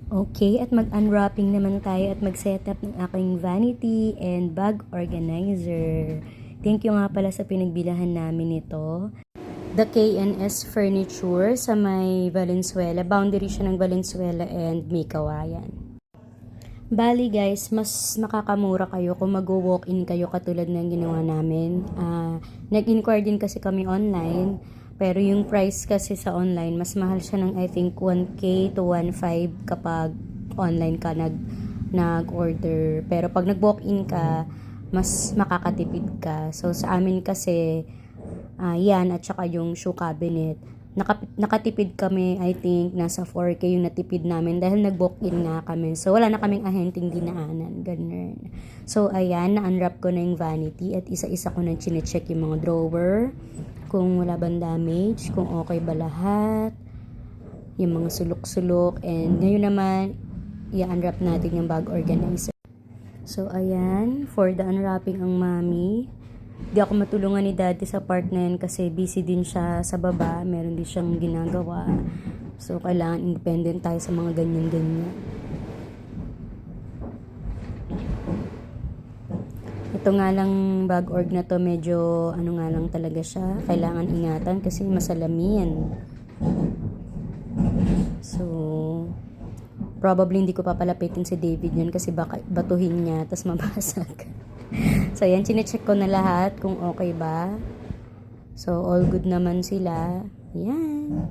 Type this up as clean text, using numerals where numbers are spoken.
Okay, at mag-unwrapping naman tayo at mag-setup ng aking vanity and bag organizer. Thank you nga pala sa pinagbilahan namin ito. The K&S Furniture sa may Valenzuela. Boundary siya ng Valenzuela and May Kawayan. Bali guys, mas makakamura kayo kung mag-walk-in kayo katulad ng ginawa namin. Nag-inquire din kasi kami online. Pero yung price kasi sa online, mas mahal siya ng I think 1K to 1.5 kapag online ka nag-order. Pero pag nag-walk-in ka, mas makakatipid ka. So sa amin kasi, yan at saka yung shoe cabinet. Nakatipid kami, I think, nasa 4K yung natipid namin dahil nag-walk-in nga kami. So, wala na kaming ahenteng dinaanan. Ganun. So, ayan, na-unwrap ko na yung vanity at isa-isa ko na chinecheck yung mga drawer. Kung wala bang damage, kung okay ba lahat. Yung mga sulok-sulok. And ngayon naman, i-unwrap natin yung bag organizer. So, ayan, for the unwrapping ang mami. Di ako matulungan ni daddy sa part na yan kasi busy din siya sa baba. Meron din siyang ginagawa. So, kailangan independent tayo sa mga ganyan-ganyan. Ito nga lang bag org na to, medyo ano nga lang talaga siya. Kailangan ingatan kasi masalamin. So, probably hindi ko papalapitin si David yun kasi baka batuhin niya tas mabasag. So, yan, chinecheck ko na lahat kung okay ba. So, all good naman sila. Yan.